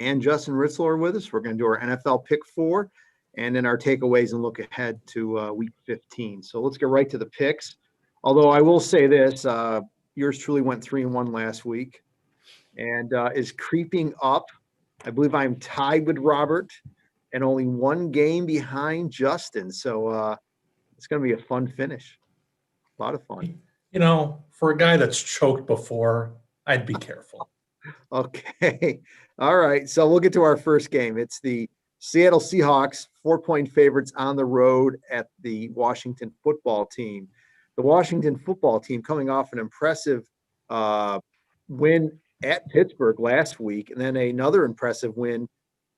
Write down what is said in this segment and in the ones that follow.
and Justin Ritzler are with us. We're going to do our NFL pick 4 and then our takeaways and look ahead to week 15. So let's get right to the picks. Although I will say this, yours truly went 3-1 last week and is creeping up. I believe I'm tied with Robert and only one game behind Justin. So it's going to be a fun finish. A lot of fun. You know, for a guy that's choked before, I'd be careful. Okay. All right. So we'll get to our first game. It's the Seattle Seahawks, 4-point favorites on the road at the Washington football team. The Washington football team coming off an impressive win at Pittsburgh last week, and then another impressive win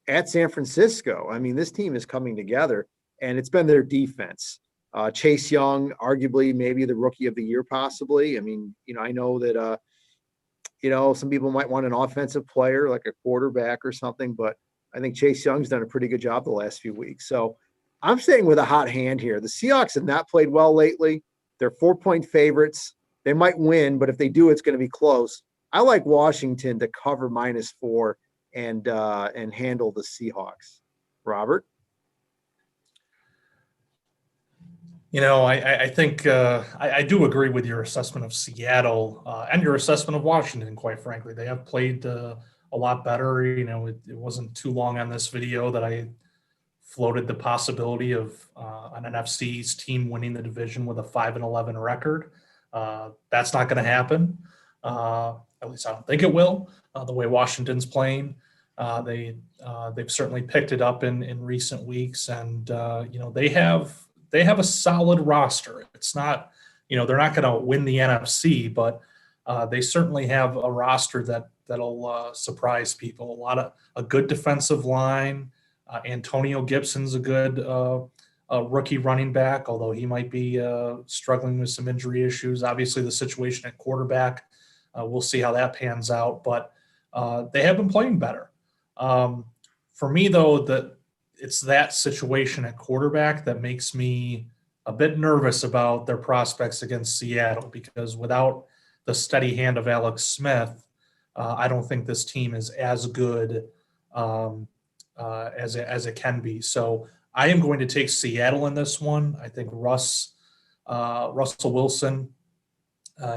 at San Francisco. I mean, this team is coming together, and it's been their defense. Chase Young, arguably maybe the rookie of the year, possibly. I mean, I know that, some people might want an offensive player like a quarterback or something, but I think Chase Young's done a pretty good job the last few weeks. So I'm staying with a hot hand here. The Seahawks have not played well lately. They're 4-point favorites. They might win, but if they do, it's going to be close. I like Washington to cover -4 and handle the Seahawks. Robert? I think I do agree with your assessment of Seattle and your assessment of Washington, quite frankly. They have played a lot better. It wasn't too long on this video that I floated the possibility of an NFC's team winning the division with a 5-11 record. That's not going to happen. At least I don't think it will. The way Washington's playing, they've certainly picked it up in recent weeks, and they have a solid roster. It's not, they're not going to win the NFC, but they certainly have a roster that'll surprise people. A good defensive line. Antonio Gibson's a good rookie running back, although he might be struggling with some injury issues. Obviously, the situation at quarterback, we'll see how that pans out. But they have been playing better. For me, though, it's that situation at quarterback that makes me a bit nervous about their prospects against Seattle, because without the steady hand of Alex Smith, I don't think this team is as good as it can be. So I am going to take Seattle in this one. I think Russell Wilson,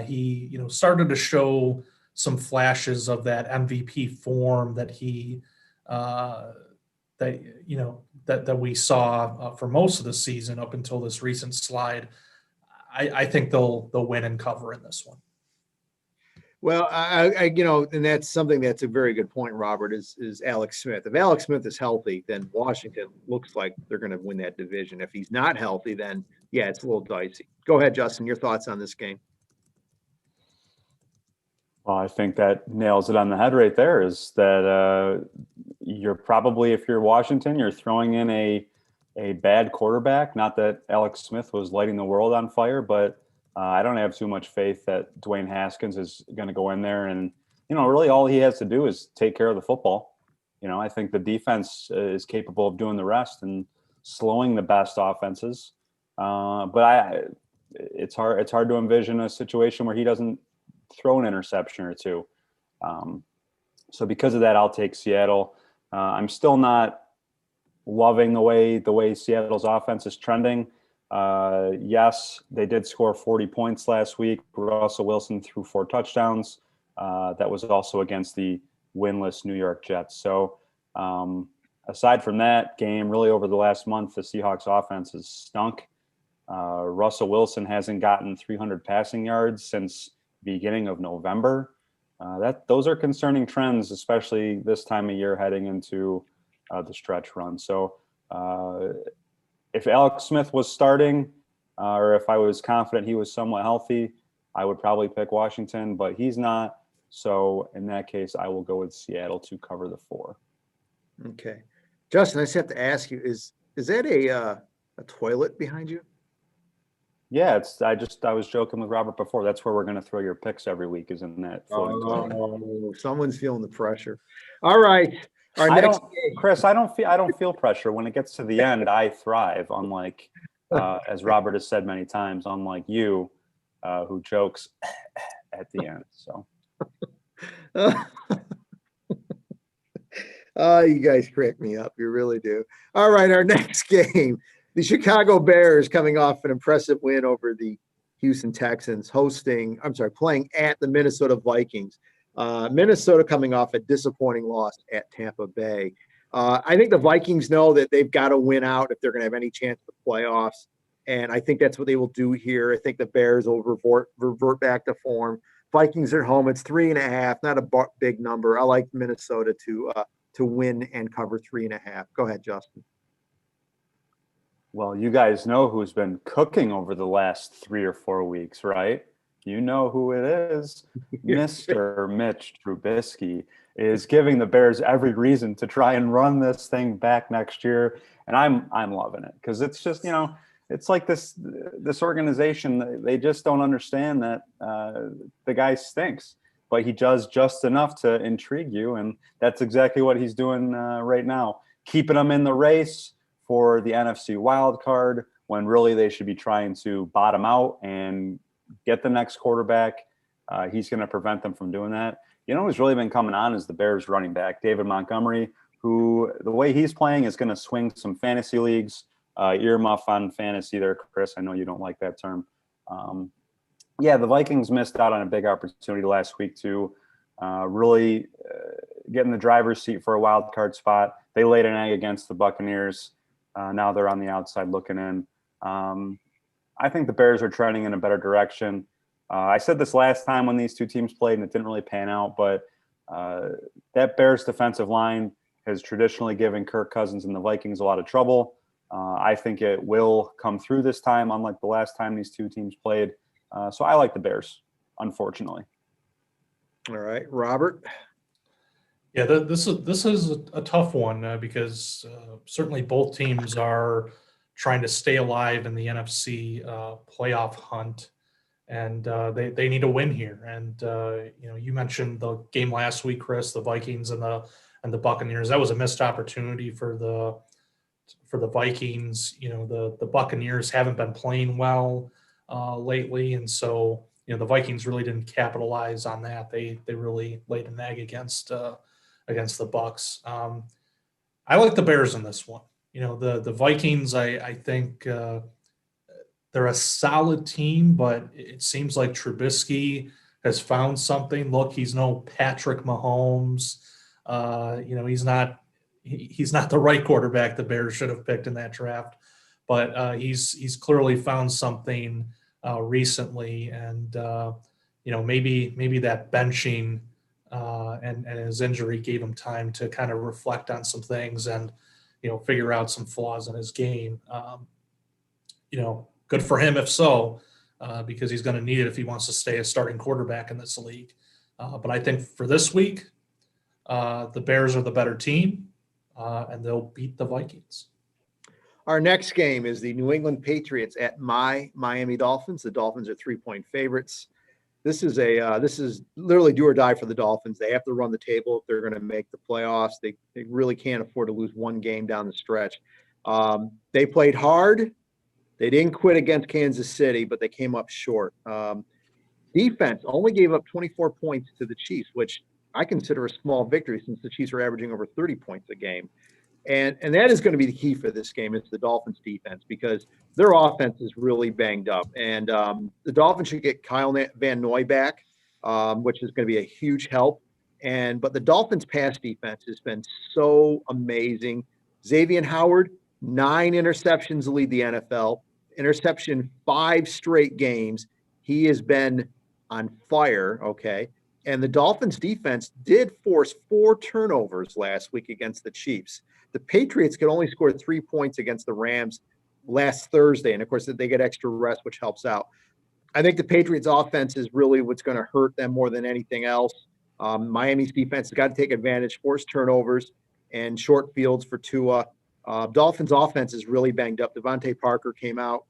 he started to show some flashes of that MVP form that he that we saw for most of the season up until this recent slide. I think they'll win and cover in this one. Well, and that's something that's a very good point, Robert, is Alex Smith. If Alex Smith is healthy, then Washington looks like they're going to win that division. If he's not healthy, then, yeah, it's a little dicey. Go ahead, Justin, your thoughts on this game. Well, I think that nails it on the head right there, is that you're probably, if you're Washington, you're throwing in a bad quarterback. Not that Alex Smith was lighting the world on fire, but I don't have too much faith that Dwayne Haskins is going to go in there and, really all he has to do is take care of the football. I think the defense is capable of doing the rest and slowing the best offenses. But it's hard to envision a situation where he doesn't throw an interception or two. So because of that, I'll take Seattle. I'm still not loving the way Seattle's offense is trending. Yes, they did score 40 points last week. Russell Wilson threw 4 touchdowns. That was also against the winless New York Jets. So aside from that game, really over the last month, the Seahawks offense has stunk. Russell Wilson hasn't gotten 300 passing yards since the beginning of November. Those are concerning trends, especially this time of year heading into the stretch run. So if Alex Smith was starting, or if I was confident he was somewhat healthy, I would probably pick Washington, but he's not. So in that case, I will go with Seattle to cover the 4. Okay. Justin, I just have to ask you, is that a toilet behind you? Yeah, I was joking with Robert before. That's where we're going to throw your picks every week, is in that floating toilet. Oh, someone's feeling the pressure. All right. Chris, I don't feel pressure. When it gets to the end, I thrive, unlike, as Robert has said many times, unlike you, who jokes at the end. So Oh, you guys crack me up. You really do. All right, our next game. The Chicago Bears coming off an impressive win over the Houston Texans, playing at the Minnesota Vikings. Minnesota coming off a disappointing loss at Tampa Bay. I think the Vikings know that they've got to win out if they're going to have any chance at the playoffs. And I think that's what they will do here. I think the Bears will revert back to form. Vikings at home. It's 3.5, not a big number. I like Minnesota to win and cover 3.5. Go ahead, Justin. Well, you guys know who's been cooking over the last 3 or 4 weeks, right? You know who it is. Mr. Mitch Trubisky is giving the Bears every reason to try and run this thing back next year. And I'm loving it because it's just, it's like this organization, they just don't understand that the guy stinks, but he does just enough to intrigue you. And that's exactly what he's doing right now, keeping them in the race for the NFC wild card when really they should be trying to bottom out and get the next quarterback. He's going to prevent them from doing that. Who's really been coming on is the Bears running back, David Montgomery, who the way he's playing is going to swing some fantasy leagues. Earmuff on fantasy there, Chris. I know you don't like that term. The Vikings missed out on a big opportunity last week to really get in the driver's seat for a wild card spot. They laid an egg against the Buccaneers. Now they're on the outside looking in. I think the Bears are trending in a better direction. I said this last time when these two teams played, and it didn't really pan out, but that Bears defensive line has traditionally given Kirk Cousins and the Vikings a lot of trouble. I think it will come through this time, unlike the last time these two teams played. So I like the Bears, unfortunately. All right, Robert. Yeah, this is a tough one because certainly both teams are trying to stay alive in the NFC playoff hunt, and they need a win here. And you mentioned the game last week, Chris, the Vikings and the Buccaneers. That was a missed opportunity for the Vikings. The Buccaneers haven't been playing well lately, and so the Vikings really didn't capitalize on that. They really laid an egg against the Bucks. I like the Bears in this one. The Vikings, I think they're a solid team, but it seems like Trubisky has found something. Look, he's no Patrick Mahomes. He's not the right quarterback the Bears should have picked in that draft, but he's clearly found something recently, and maybe that benching and his injury gave him time to kind of reflect on some things and figure out some flaws in his game. Good for him if so, because he's going to need it if he wants to stay a starting quarterback in this league. But I think for this week, the Bears are the better team, and they'll beat the Vikings. Our next game is the New England Patriots at Miami Dolphins. The Dolphins are 3-point favorites. This is literally do or die for the Dolphins. They have to run the table if they're going to make the playoffs. They really can't afford to lose one game down the stretch. They played hard. They didn't quit against Kansas City, but they came up short. Defense only gave up 24 points to the Chiefs, which I consider a small victory since the Chiefs are averaging over 30 points a game. And that is going to be the key for this game. It's the Dolphins defense because their offense is really banged up. And the Dolphins should get Kyle Van Noy back, which is going to be a huge help. But the Dolphins pass defense has been so amazing. Xavier Howard, 9 interceptions to lead the NFL, interception 5 straight games. He has been on fire. Okay. And the Dolphins defense did force 4 turnovers last week against the Chiefs. The Patriots could only score 3 points against the Rams last Thursday. And of course, they get extra rest, which helps out. I think the Patriots offense is really what's going to hurt them more than anything else. Miami's defense has got to take advantage, force turnovers and short fields for Tua. Dolphins offense is really banged up. Devontae Parker came out.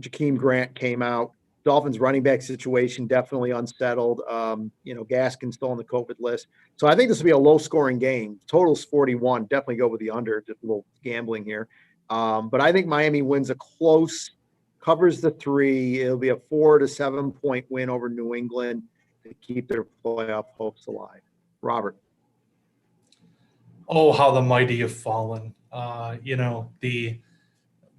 Jakeem Grant came out. Dolphins running back situation definitely unsettled. Gaskin's still on the COVID list. So I think this will be a low scoring game. Total's 41. Definitely go with the under. Just a little gambling here. But I think Miami wins a close, covers the 3. It'll be a 4 to 7 point win over New England to keep their playoff hopes alive. Robert. Oh, how the mighty have fallen.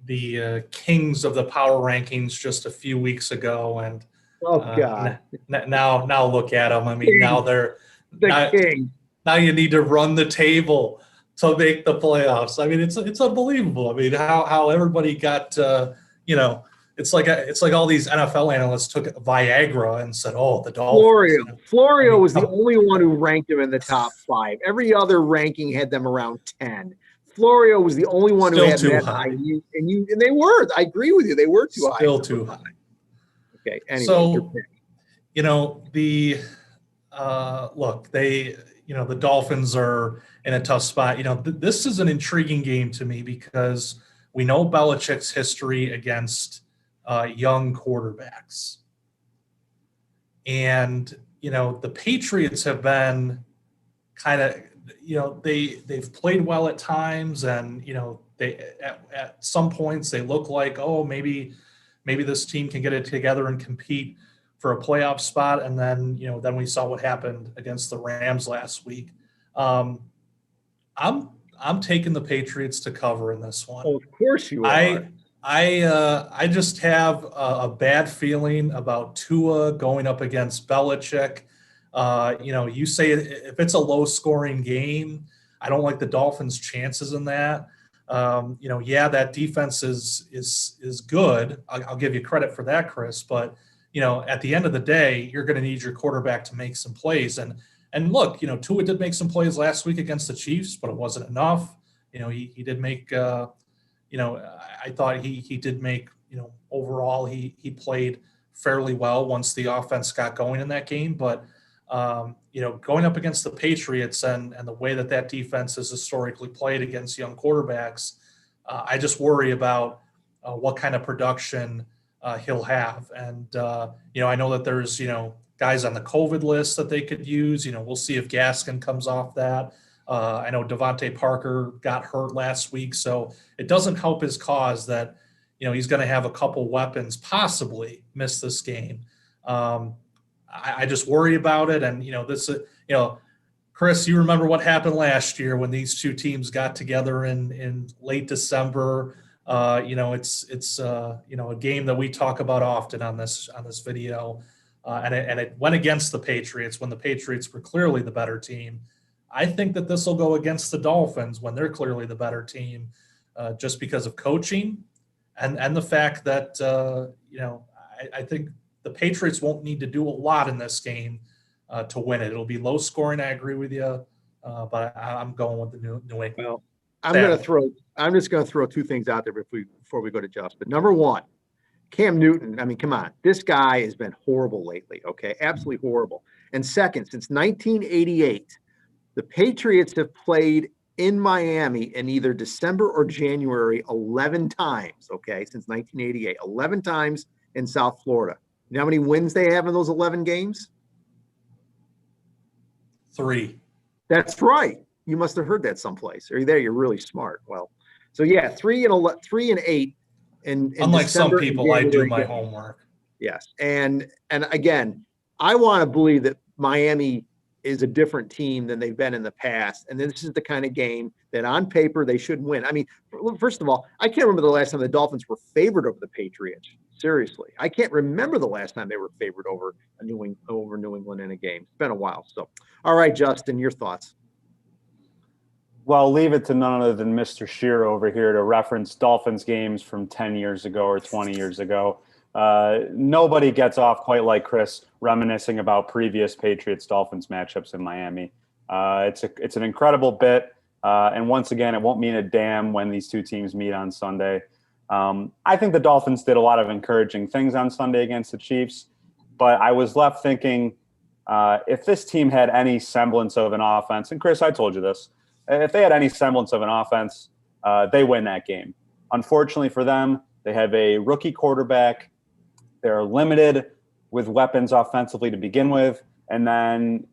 The kings of the power rankings just a few weeks ago, and Oh God, now look at them. I mean, now king, they're the now king. now you need to run the table to make the playoffs. I mean, it's unbelievable. I mean, how everybody got it's like all these NFL analysts took Viagra and said, "Oh, the Dolphins." Florio. I Florio mean, was the only one who ranked him in the top 5. Every other ranking had them around 10. Florio was the only one who still had too that high. high. And they were. I agree with you. They were too high. Still too high. Okay. Anyway, your So pick. the look, the Dolphins are in a tough spot. This is an intriguing game to me because we know Belichick's history against young quarterbacks. And, the Patriots have been kind of, they've played well at times, and, they at some points they look like, oh, maybe this team can get it together and compete for a playoff spot. And then we saw what happened against the Rams last week. I'm taking the Patriots to cover in this one. Oh, of course you I are. I just have a bad feeling about Tua going up against Belichick. You say if it's a low scoring game, I don't like the Dolphins' chances in that. That defense is good. I'll give you credit for that, Chris. But at the end of the day, you're going to need your quarterback to make some plays. And look, Tua did make some plays last week against the Chiefs, but it wasn't enough. He did make. I thought he did make. Overall, he played fairly well once the offense got going in that game. But going up against the Patriots and the way that defense has historically played against young quarterbacks, I just worry about what kind of production he'll have. And, I know that there's, guys on the COVID list that they could use. We'll see if Gaskin comes off that. I know Devontae Parker got hurt last week, so it doesn't help his cause that, he's going to have a couple weapons possibly miss this game. I just worry about it. And, Chris, you remember what happened last year when these two teams got together in late December. It's a game that we talk about often on this video, and it went against the Patriots when the Patriots were clearly the better team. I think that this will go against the Dolphins when they're clearly the better team, just because of coaching and the fact that I think the Patriots won't need to do a lot in this game to win it. It'll be low scoring. I agree with you, but I'm going with the New England. Well, I'm just going to throw two things out there before we go to Justin. Number one, Cam Newton. I mean, come on, this guy has been horrible lately. Okay, absolutely horrible. And second, since 1988, the Patriots have played in Miami in either December or January 11 times. Okay, since 1988, 11 times in South Florida. You know how many wins they have in those 11 games? 3. That's right. You must have heard that someplace. Are you there? You're really smart. Well, so yeah, 3 and 8. In Unlike December some people, I do my homework. Yes, and again, I want to believe that Miami is a different team than they've been in the past, and this is the kind of game that on paper they should win. I mean, first of all, I can't remember the last time the Dolphins were favored over the Patriots. Seriously, I can't remember the last time they were favored over New England in a game. It's been a while. So, all right, Justin, your thoughts. Well, leave it to none other than Mr. Shear over here to reference Dolphins games from 10 years ago or 20 years ago. Nobody gets off quite like Chris reminiscing about previous Patriots-Dolphins matchups in Miami. It's an incredible bit. And once again, it won't mean a damn when these two teams meet on Sunday. I think the Dolphins did a lot of encouraging things on Sunday against the Chiefs, but I was left thinking if this team had any semblance of an offense, and Chris, I told you this, if they had any semblance of an offense, they win that game. Unfortunately for them, they have a rookie quarterback. They're limited with weapons offensively to begin with. And then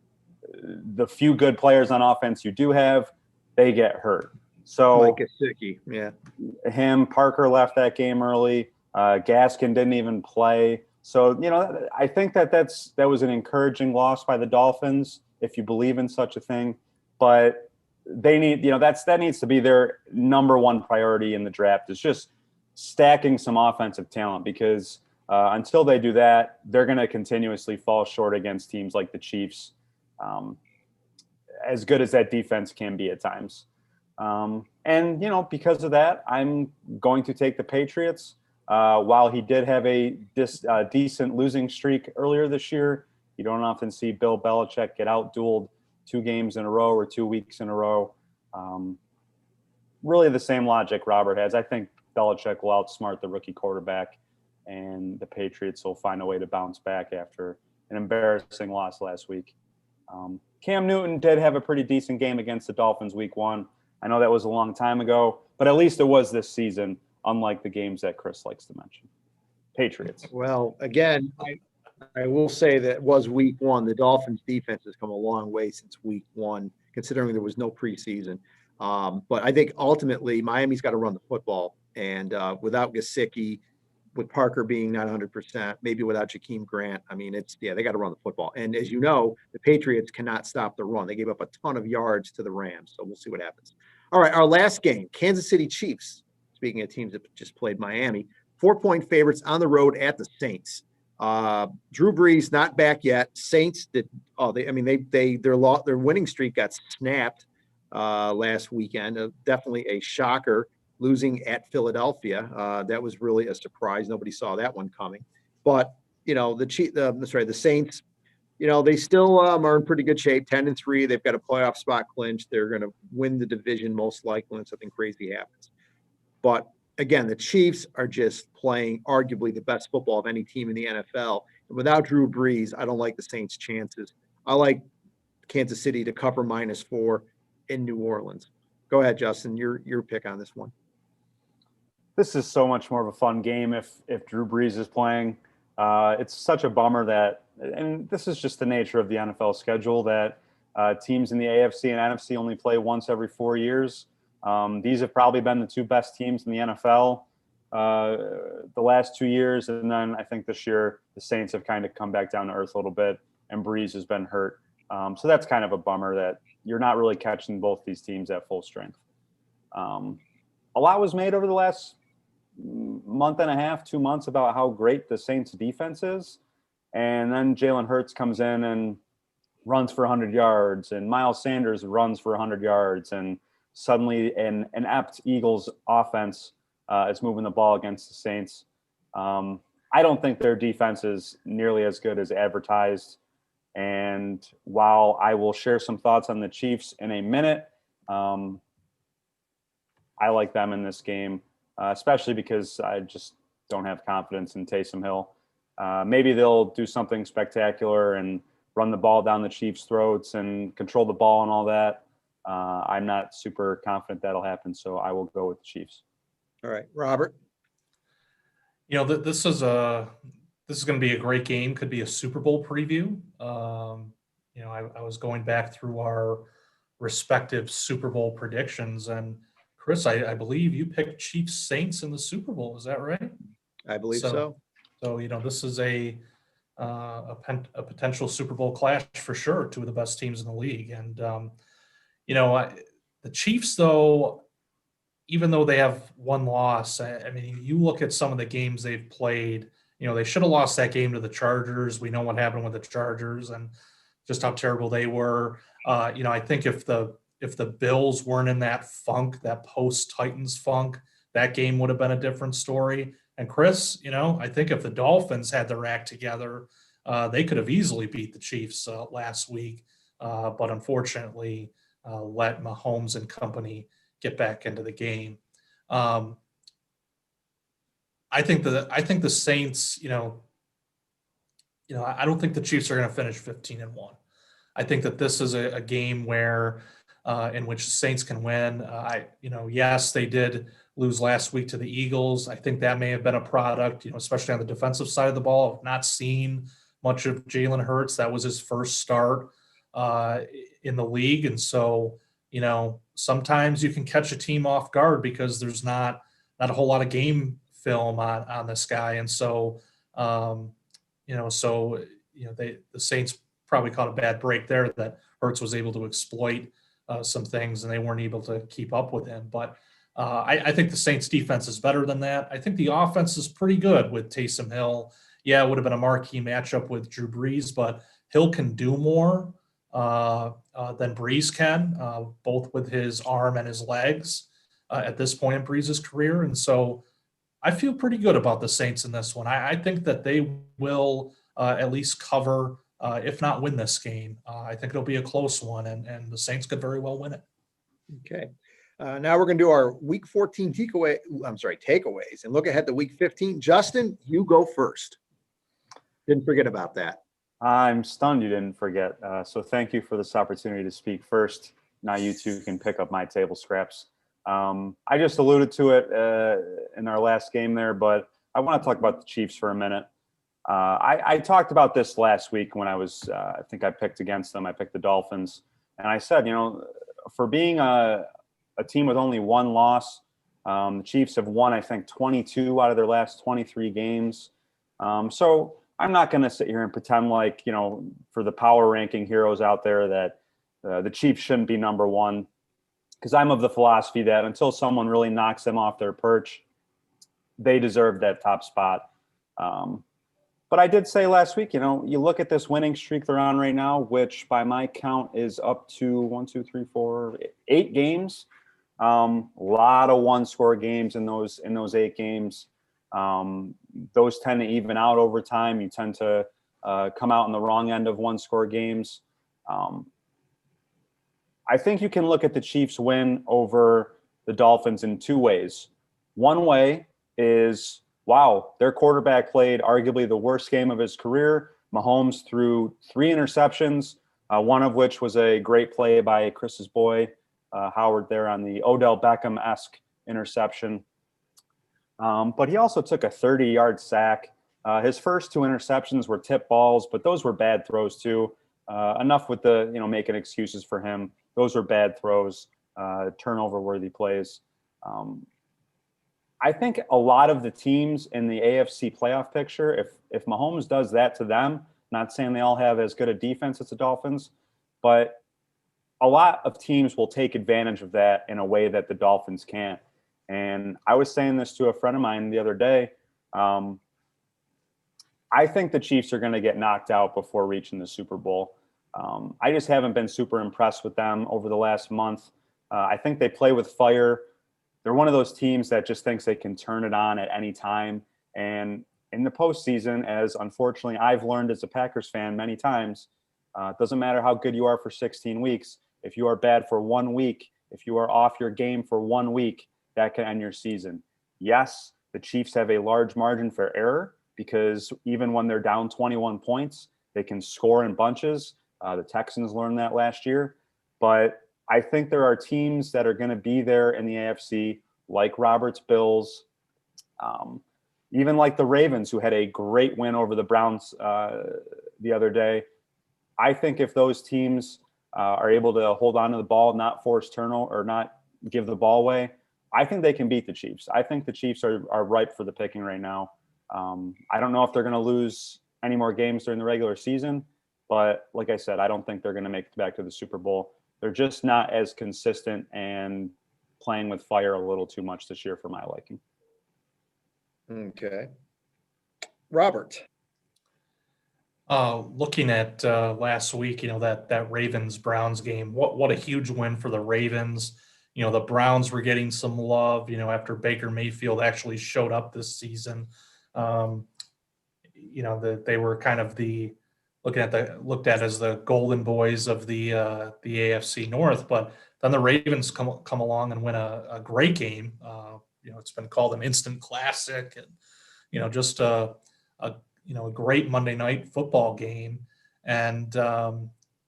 the few good players on offense you do have, they get hurt. So Mike Gesicki, yeah. Parker left that game early. Gaskin didn't even play. So, I think that was an encouraging loss by the Dolphins, if you believe in such a thing. But they need, that needs to be their number one priority in the draft, is just stacking some offensive talent, because until they do that, they're going to continuously fall short against teams like the Chiefs, as good as that defense can be at times. And because of that, I'm going to take the Patriots. While he did have a decent losing streak earlier this year, you don't often see Bill Belichick get out-dueled 2 games in a row or 2 weeks in a row. Really the same logic Robert has. I think Belichick will outsmart the rookie quarterback, and the Patriots will find a way to bounce back after an embarrassing loss last week. Cam Newton did have a pretty decent game against the Dolphins week 1. I know that was a long time ago, but at least it was this season, unlike the games that Chris likes to mention. Patriots. Well, again, I will say that it was week 1. The Dolphins defense has come a long way since week 1, considering there was no preseason. But I think ultimately Miami's got to run the football. And without Gesicki, with Parker being not 100%, maybe without Jakeem Grant, I mean, they got to run the football. And as you know, the Patriots cannot stop the run. They gave up a ton of yards to the Rams. So we'll see what happens. All right, our last game, Kansas City Chiefs. Speaking of teams that just played Miami, 4-point favorites on the road at the Saints. Drew Brees not back yet. Saints did. Their winning streak got snapped last weekend. Definitely a shocker, losing at Philadelphia. That was really a surprise. Nobody saw that one coming. But the Saints, they still are in pretty good shape. 10-3. They've got a playoff spot clinched. They're going to win the division most likely, unless something crazy happens. But again, the Chiefs are just playing arguably the best football of any team in the NFL. And without Drew Brees, I don't like the Saints' chances. I like Kansas City to cover -4 in New Orleans. Go ahead, Justin. Your pick on this one. This is so much more of a fun game if Drew Brees is playing. It's such a bummer that, and this is just the nature of the NFL schedule, that teams in the AFC and NFC only play once every 4 years. These have probably been the 2 best teams in the NFL the last 2 years. And then I think this year the Saints have kind of come back down to earth a little bit, and Brees has been hurt. So that's kind of a bummer that you're not really catching both these teams at full strength. A lot was made over the last month and a half, 2 months, about how great the Saints defense is. And then Jalen Hurts comes in and runs for 100 yards, and Miles Sanders runs for 100 yards. And suddenly an apt Eagles offense is moving the ball against the Saints. I don't think their defense is nearly as good as advertised. And while I will share some thoughts on the Chiefs in a minute, I like them in this game, especially because I just don't have confidence in Taysom Hill. Maybe they'll do something spectacular and run the ball down the Chiefs' throats and control the ball and all that. I'm not super confident that'll happen, so I will go with the Chiefs. All right, Robert. This is going to be a great game. Could be a Super Bowl preview. I was going back through our respective Super Bowl predictions, and Chris, I believe you picked Chiefs Saints in the Super Bowl. Is that right? I believe so. So this is a potential Super Bowl clash for sure. 2 of the best teams in the league, and the Chiefs, though, even though they have 1 loss, I mean, you look at some of the games they've played. They should have lost that game to the Chargers. We know what happened with the Chargers and just how terrible they were. I think if the Bills weren't in that funk, that post-Titans funk, that game would have been a different story. And Chris, I think if the Dolphins had their act together, they could have easily beat the Chiefs last week. But unfortunately, let Mahomes and company get back into the game. I think the Saints, I don't think the Chiefs are going to finish 15-1. I think that this is a game where in which the Saints can win. Yes, they did lose last week to the Eagles. I think that may have been a product, especially on the defensive side of the ball, of not seeing much of Jalen Hurts. That was his first start in the league. And so, sometimes you can catch a team off guard because there's not a whole lot of game film on this guy. And so, the Saints probably caught a bad break there that Hurts was able to exploit some things, and they weren't able to keep up with him. But I think the Saints defense is better than that. I think the offense is pretty good with Taysom Hill. Yeah, it would have been a marquee matchup with Drew Brees, but Hill can do more than Brees can, both with his arm and his legs at this point in Brees' career. And so I feel pretty good about the Saints in this one. I think that they will at least cover, if not win this game. I think it'll be a close one, and the Saints could very well win it. Okay. Now we're going to do our week 14 takeaways and look ahead to week 15. Justin, you go first. Didn't forget about that. I'm stunned you didn't forget. So thank you for this opportunity to speak first. Now you two can pick up my table scraps. I just alluded to it in our last game there, but I want to talk about the Chiefs for a minute. I talked about this last week when I think I picked against them. I picked the Dolphins. And I said, for being a team with only one loss, the Chiefs have won, I think, 22 out of their last 23 games. So I'm not going to sit here and pretend like, for the power ranking heroes out there that the Chiefs shouldn't be number one, because I'm of the philosophy that until someone really knocks them off their perch, they deserve that top spot. But I did say last week, you look at this winning streak they're on right now, which by my count is up to 8 games. A lot of one-score games in those 8 games. Those tend to even out over time. You tend to come out in the wrong end of one-score games. I think you can look at the Chiefs win over the Dolphins in 2 ways. One way is, wow, their quarterback played arguably the worst game of his career. Mahomes threw 3 interceptions, one of which was a great play by Chris's boy, Howard, there on the Odell Beckham-esque interception. But he also took a 30-yard sack. His first 2 interceptions were tip balls, but those were bad throws too. Enough with the, making excuses for him. Those were bad throws, turnover-worthy plays. I think a lot of the teams in the AFC playoff picture, if Mahomes does that to them, not saying they all have as good a defense as the Dolphins, but a lot of teams will take advantage of that in a way that the Dolphins can't. And I was saying this to a friend of mine the other day. I think the Chiefs are going to get knocked out before reaching the Super Bowl. I just haven't been super impressed with them over the last month. I think they play with fire. They're one of those teams that just thinks they can turn it on at any time. And in the postseason, as unfortunately I've learned as a Packers fan many times, it doesn't matter how good you are for 16 weeks. If you are bad for 1 week, if you are off your game for 1 week, that can end your season. Yes, the Chiefs have a large margin for error because even when they're down 21 points, they can score in bunches. The Texans learned that last year. But I think there are teams that are going to be there in the AFC, like Robert's Bills, even like the Ravens, who had a great win over the Browns the other day. I think if those teams are able to hold on to the ball, not force turnover or not give the ball away, I think they can beat the Chiefs. I think the Chiefs are ripe for the picking right now. I don't know if they're going to lose any more games during the regular season, but like I said, I don't think they're going to make it back to the Super Bowl. They're just not as consistent and playing with fire a little too much this year for my liking. Okay. Robert. Looking at last week, that Ravens-Browns game, what a huge win for the Ravens. The Browns were getting some love, after Baker Mayfield actually showed up this season. That they were kind of looked at as the golden boys of the AFC North, but then the Ravens come along and win a great game. It's been called an instant classic, and just a great Monday night football game, and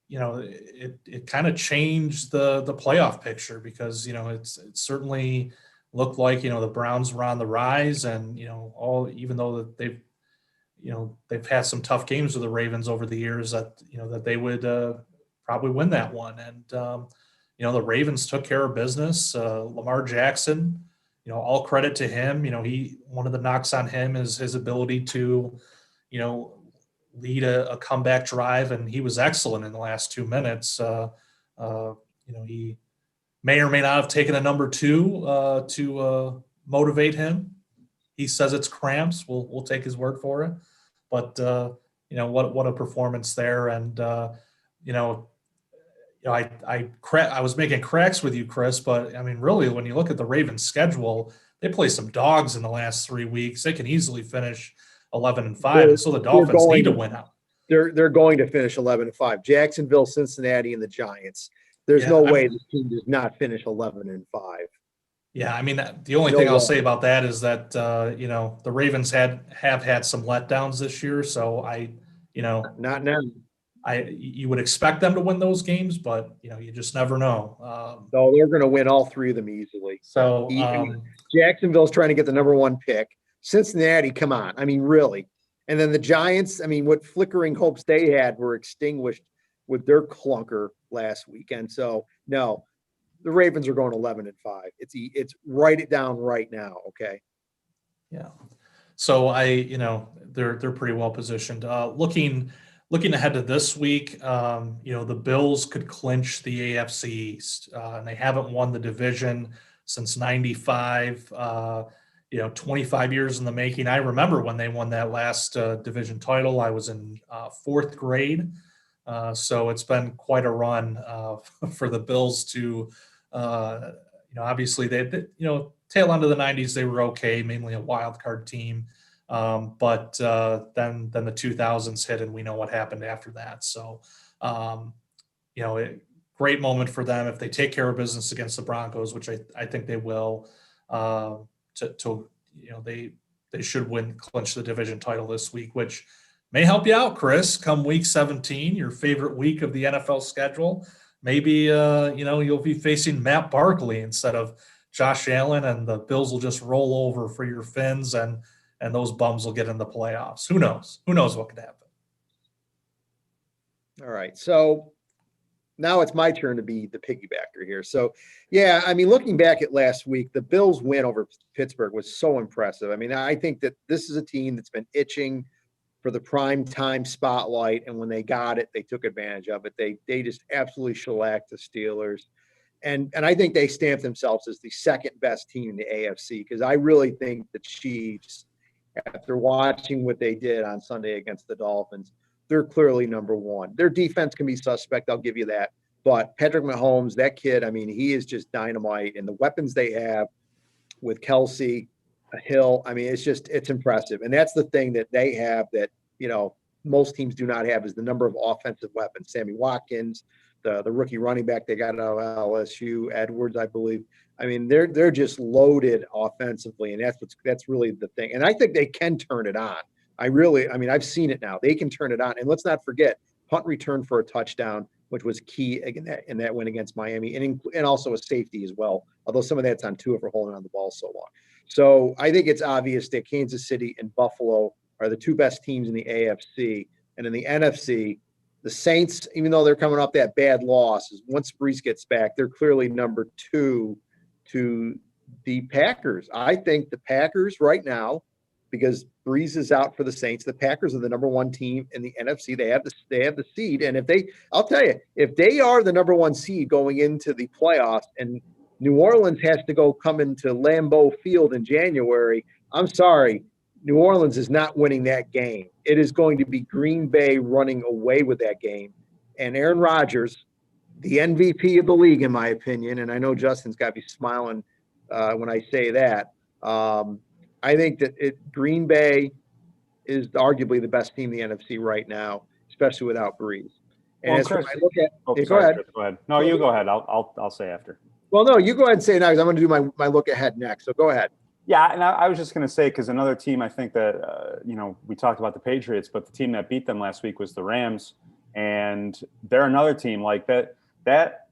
it kind of changed the playoff picture because it certainly looked like the Browns were on the rise, and even though that they've had some tough games with the Ravens over the years, that that they would probably win that one. And the Ravens took care of business. Lamar Jackson, all credit to him. One of the knocks on him is his ability to lead a comeback drive, and he was excellent in the last 2 minutes. He may or may not have taken a number 2 to motivate him. He says it's cramps. We'll take his word for it. But what a performance there. And I was making cracks with you, Chris, but I mean, really, when you look at the Ravens' schedule, they play some dogs in the last 3 weeks. They can easily finish 11-5, and so the Dolphins need to win out. They're going to finish 11-5. Jacksonville, Cincinnati, and the Giants. There's no way the team does not finish 11-5. Yeah, I mean, the only thing I'll say about that is that the Ravens have had some letdowns this year, so not now. You would expect them to win those games, but you just never know. So they're going to win all 3 of them easily. So Jacksonville's trying to get the number 1 pick. Cincinnati, come on, I mean, really. And then the Giants, I mean, what flickering hopes they had were extinguished with their clunker last weekend. So no, the Ravens are going 11-5. It's write it down right now, okay? Yeah. So they're pretty well positioned. Looking ahead to this week, the Bills could clinch the AFC East, and they haven't won the division since '95. 25 years in the making. I remember when they won that last division title. I was in 4th grade, so it's been quite a run for the Bills to. Obviously they tail end of the '90s they were okay, mainly a wild card team. But then the 2000s hit, and we know what happened after that. So, great moment for them if they take care of business against the Broncos, which I think they will. They should clinch the division title this week, which may help you out, Chris. Come week 17, your favorite week of the NFL schedule, maybe you'll be facing Matt Barkley instead of Josh Allen, and the Bills will just roll over for your Fins, and those bums will get in the playoffs. Who knows? Who knows what could happen? All right. So now it's my turn to be the piggybacker here. So, yeah, I mean, looking back at last week, the Bills' win over Pittsburgh was so impressive. I mean, I think that this is a team that's been itching for the prime time spotlight, and when they got it, they took advantage of it. They just absolutely shellacked the Steelers. And I think they stamped themselves as the second best team in the AFC, because I really think the Chiefs, after watching what they did on Sunday against the Dolphins, they're clearly number 1. Their defense can be suspect, I'll give you that. But Patrick Mahomes, that kid, I mean, he is just dynamite. And the weapons they have with Kelsey, Hill, I mean, it's impressive. And that's the thing that they have that, most teams do not have, is the number of offensive weapons. Sammy Watkins, the rookie running back they got out of LSU, Edwards, I believe. I mean, they're just loaded offensively, and that's really the thing. And I think they can turn it on. I've seen it now. They can turn it on. And let's not forget, punt return for a touchdown, which was key in that win against Miami, and also a safety as well, although some of that's on Tua for holding on the ball so long. So I think it's obvious that Kansas City and Buffalo are the 2 best teams in the AFC. And in the NFC, the Saints, even though they're coming off that bad loss, once Brees gets back, they're clearly number 2 to the Packers. I think the Packers right now, because Brees is out for the Saints, the Packers are the number 1 team in the NFC. They have the seed. And I'll tell you, if they are the number 1 seed going into the playoffs, and New Orleans has to come into Lambeau Field in January, I'm sorry, New Orleans is not winning that game. It is going to be Green Bay running away with that game. And Aaron Rodgers, the MVP of the league, in my opinion, and I know Justin's got to be smiling when I say that, I think that Green Bay is arguably the best team in the NFC right now, especially without Brees. And well, Chris, go ahead. Chris, go ahead. No, you go ahead. I'll say after. Well, no, you go ahead and say it now, because I'm going to do my look ahead next. So go ahead. Yeah, and I was just going to say, because another team, I think that we talked about the Patriots, but the team that beat them last week was the Rams, and they're another team like that. That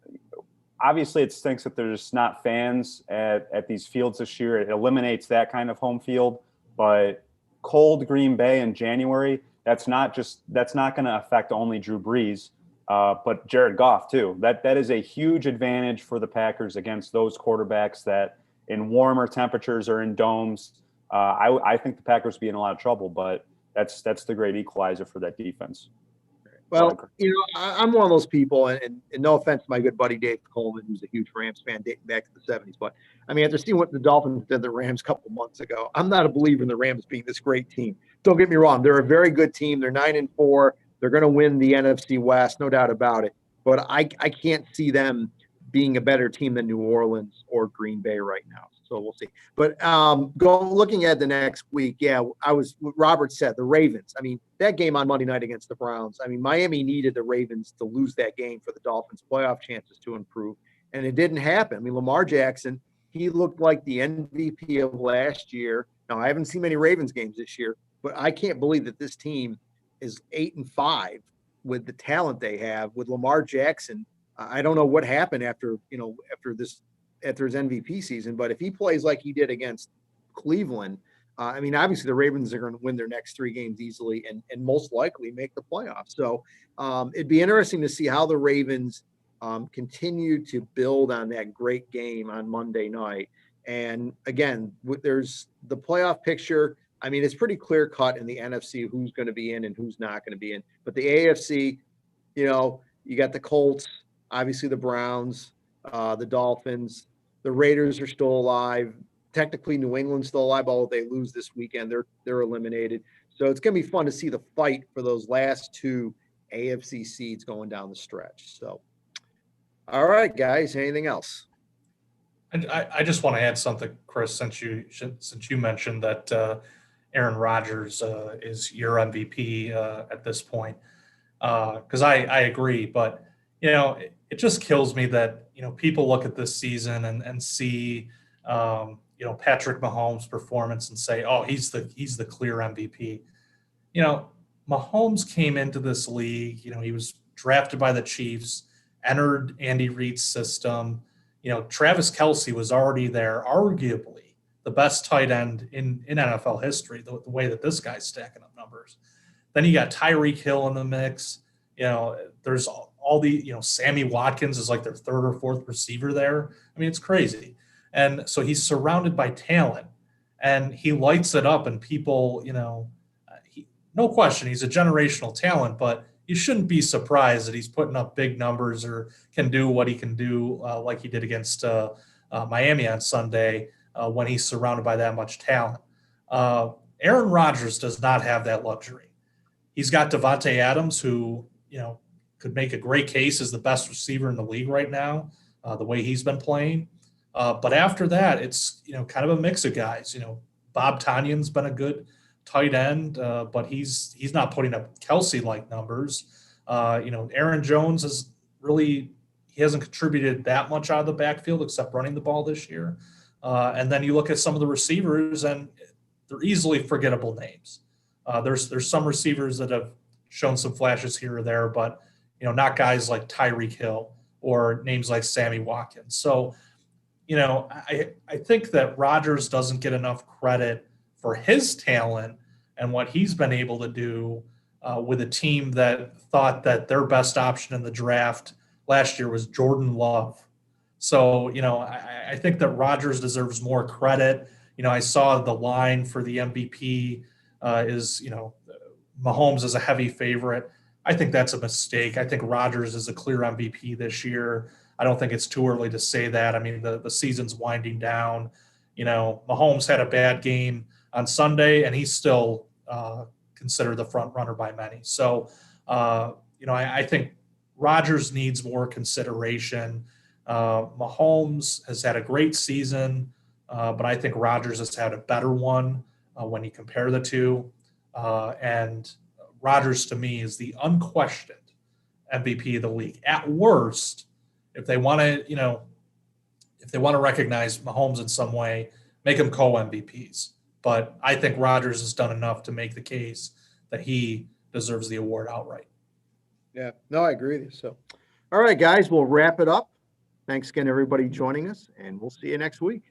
obviously it stinks that there's not fans at these fields this year. It eliminates that kind of home field. But cold Green Bay in January, that's not going to affect only Drew Brees, but Jared Goff too. That is a huge advantage for the Packers against those quarterbacks that in warmer temperatures or in domes. I think the Packers will be in a lot of trouble, but that's the great equalizer for that defense. Well, I'm one of those people, and no offense to my good buddy Dave Coleman, who's a huge Rams fan dating back to the 70s, but I mean, after seeing what the Dolphins did the Rams a couple months ago, I'm not a believer in the Rams being this great team. Don't get me wrong; they're a very good team. They're 9-4. They're going to win the NFC West, no doubt about it. But I can't see them being a better team than New Orleans or Green Bay right now. So we'll see. But looking at the next week, yeah, I was what Robert said, the Ravens. I mean, that game on Monday night against the Browns. I mean, Miami needed the Ravens to lose that game for the Dolphins' playoff chances to improve, and it didn't happen. I mean, Lamar Jackson, he looked like the MVP of last year. Now, I haven't seen many Ravens games this year, but I can't believe that this team is 8-5 with the talent they have with Lamar Jackson. I don't know what happened after his MVP season, but if he plays like he did against Cleveland, I mean, obviously the Ravens are going to win their next 3 games easily and most likely make the playoffs. So it'd be interesting to see how the Ravens continue to build on that great game on Monday night. And again, there's the playoff picture. I mean, it's pretty clear cut in the NFC who's going to be in and who's not going to be in. But the AFC, you got the Colts, obviously the Browns, the Dolphins, the Raiders are still alive. Technically, New England's still alive, although they lose this weekend, they're eliminated. So it's going to be fun to see the fight for those last 2 AFC seeds going down the stretch. So, all right, guys, anything else? And I just want to add something, Chris, since you mentioned that Aaron Rodgers is your MVP at this point, because I agree, but it just kills me that people look at this season and see Patrick Mahomes' performance and say, oh, he's the clear MVP. Mahomes came into this league, he was drafted by the Chiefs, entered Andy Reid's system. Travis Kelce was already there, arguably the best tight end in NFL history, the way that this guy's stacking up numbers. Then you got Tyreek Hill in the mix. There's all the, Sammy Watkins is like their 3rd or 4th receiver there. I mean, it's crazy. And so he's surrounded by talent and he lights it up and people, no question, he's a generational talent, but you shouldn't be surprised that he's putting up big numbers or can do what he can do like he did against Miami on Sunday when he's surrounded by that much talent. Aaron Rodgers does not have that luxury. He's got Devontae Adams, who, could make a great case as the best receiver in the league right now, the way he's been playing. But after that, it's, kind of a mix of guys. Bob Tonyan's been a good tight end, but he's not putting up Kelce-like numbers. Aaron Jones is really, he hasn't contributed that much out of the backfield except running the ball this year. And then you look at some of the receivers and they're easily forgettable names. There's some receivers that have shown some flashes here or there, but not guys like Tyreek Hill or names like Sammy Watkins. So, I think that Rodgers doesn't get enough credit for his talent and what he's been able to do with a team that thought that their best option in the draft last year was Jordan Love. So, I think that Rodgers deserves more credit. I saw the line for the MVP is, Mahomes is a heavy favorite. I think that's a mistake. I think Rodgers is a clear MVP this year. I don't think it's too early to say that. I mean, the season's winding down. Mahomes had a bad game on Sunday, and he's still considered the front runner by many. So, I think Rodgers needs more consideration. Mahomes has had a great season, but I think Rodgers has had a better one when you compare the two. And Rodgers, to me, is the unquestioned MVP of the league. At worst, if they want to, recognize Mahomes in some way, make him co-MVPs. But I think Rodgers has done enough to make the case that he deserves the award outright. Yeah, no, I agree with you. So, all right, guys, we'll wrap it up. Thanks again, everybody, joining us, and we'll see you next week.